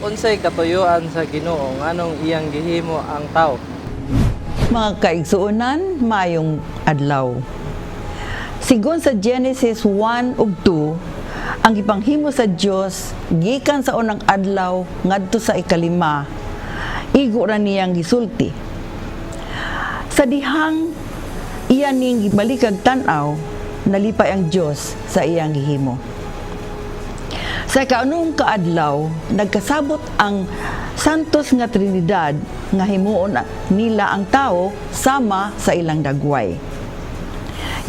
Unsay katuyuan sa Ginoo nganong iyang gihimo ang tao? Mga kaigsuonan, mayong adlaw. Sigon sa Genesis 1 ug 2, ang ipanghimo sa Dios gikan sa unang adlaw ngadto sa ikalima, igo ra niyang gisulti. Sa dihang iya ning gibalikag tan-aw, nalipay ang Dios sa iyang gihimo. Sa kaanong kaadlaw, nagkasabot ang Santos nga Trinidad nga himuon nila ang tao sama sa ilang dagway.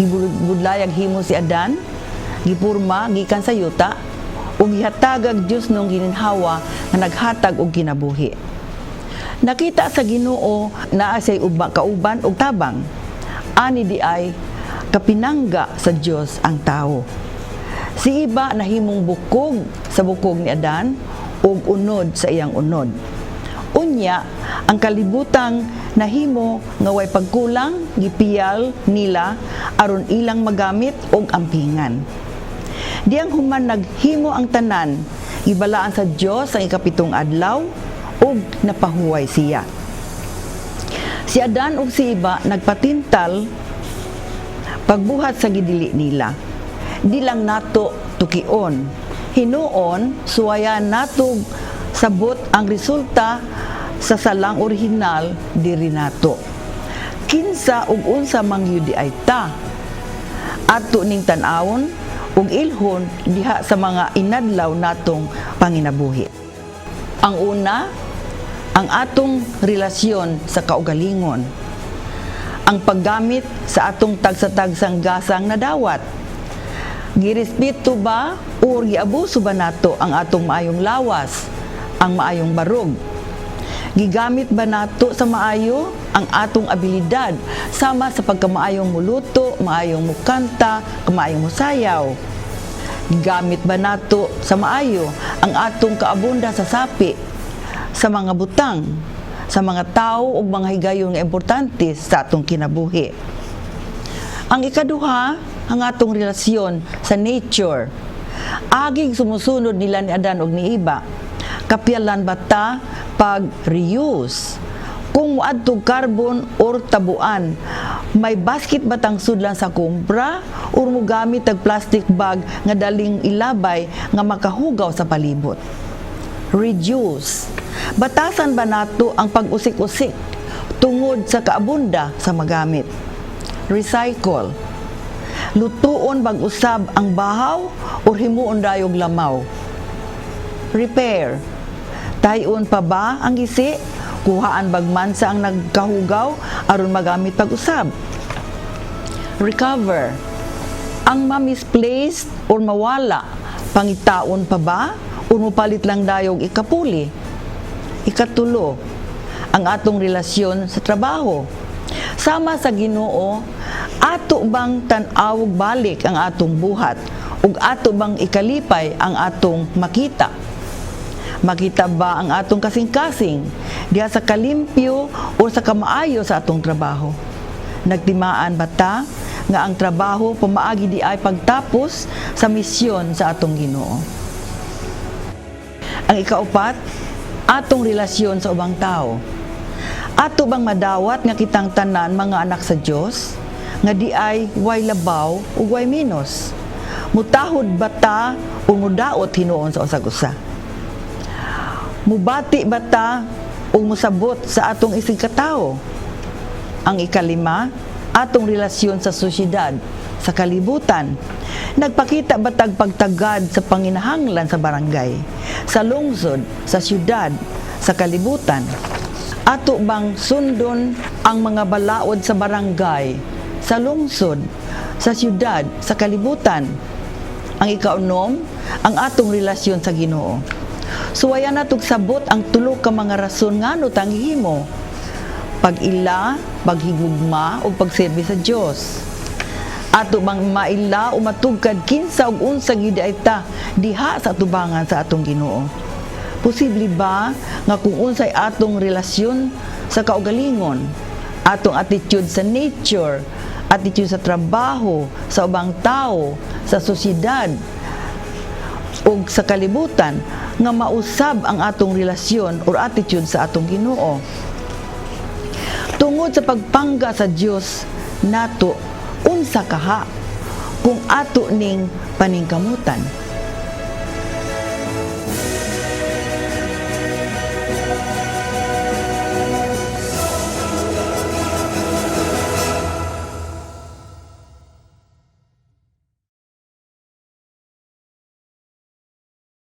Gibudlayag himo si Adan, gipurma gikan sa yuta, ug gihatagag Dios nung gininhawa nga naghatag og kinabuhi. Nakita sa Ginoo naa say kauban og tabang. Ani di ay kapinangga sa Dios ang tao. Si iba nahimong bukog sa bukog ni Adan ug unod sa iyang unod. Unya, ang kalibutang nahimo nga way pagkulang gipiyal nila aron ilang magamit og ampingan. Diyang human naghimo ang tanan, ibalaan sa Dios ang ikapitong adlaw ug napahuway siya. Si Adan ug si iba nagpatintal pagbuhat sa gidili nila. Di lang nato tukion, hinuon suwayan nato sabot ang resulta sa salang orihinal diri nato. Kinsa ug unsa mang yudi ay ta. Ato ning tan-awon ug ilhon diha sa mga inadlaw natong panginabuhi. Ang una, ang atong relasyon sa kaugalingon. Ang paggamit sa atong tagsa-tagsang gasang nadawat. Girespeto ba o giabuso ba nato ang atong maayong lawas, ang maayong barog? Gigamit ba nato sa maayo ang atong abilidad sama sa pagkamaayong muluto, maayong mukanta, maayong musayaw? Gigamit ba nato sa maayo ang atong kaabunda sa sapi, sa mga butang, sa mga tao o mga higayon nga importante sa atong kinabuhi? Ang ikaduha, ang atong relasyon sa nature. Aging sumusunod nila ni Adan og ni Iba. Kapyalan ba ta pag-reuse? Kung muadtog carbon or tabuan, may basket batang sudlan sa kumpra or mugamit og plastic bag nga daling ilabay nga makahugaw sa palibot? Reduce. Batasan ba nato ang pag-usik-usik tungod sa kaabunda sa magamit? Recycle. Lutuon bag-usab ang bahaw o himuon dayog lamaw? Repair. Tayon pa ba ang gisi? Kuhaan bagmansa ang nagkahugaw aron magamit pag-usab? Recover. Ang ma-misplaced or mawala, pangitaon pa ba o mupalit lang dayog ikapuli? Ikatulo, ang atong relasyon sa trabaho. Sama sa Ginoo, ato bang tan-awog balik ang atong buhat ug ato bang ikalipay ang atong makita? Makita ba ang atong kasing-kasing diha sa kalimpyo o sa kamaayo sa atong trabaho? Nagtimaan ba ta nga ang trabaho pamaagi di ay pagtapos sa misyon sa atong Ginoo? Ang ikaupat, atong relasyon sa ubang tao. Ato bang madawat nga kitang tanan mga anak sa Dios nga di ay way labaw ug way minos? Mutahod ba ta o mudaot hinuon sa usag-usa? Mubati ba ta o musabot sa atong isig katao? Ang ikalima, atong relasyon sa sosyedad, sa kalibutan. Nagpakita ba tag pagtagad sa panginahanglan sa barangay, sa lungsod, sa syudad, sa kalibutan? Ato bang sundon ang mga balaod sa barangay, sa lungsod, sa syudad, sa kalibutan? Ang ikaunom, ang atong relasyon sa Ginoo. Suwayan natog sabot ang tulo ka mga rason ngano tanghimo: pag-ila, paghigugma o pagserbi sa Dios. Ato bang maila o matugkad kinsa ug unsa gyud ay ta diha sa atubangan sa atong Ginoo? Posible ba nga kung unsay atong relasyon sa kaugalingon, atong attitude sa nature, attitude sa trabaho, sa ubang tao, sa sosyedad, ug sa kalibutan nga mausab ang atong relasyon or attitude sa atong Ginoo. Tungod sa pagpangga sa Dios nato, unsa kaha kung ato ning paningkamutan?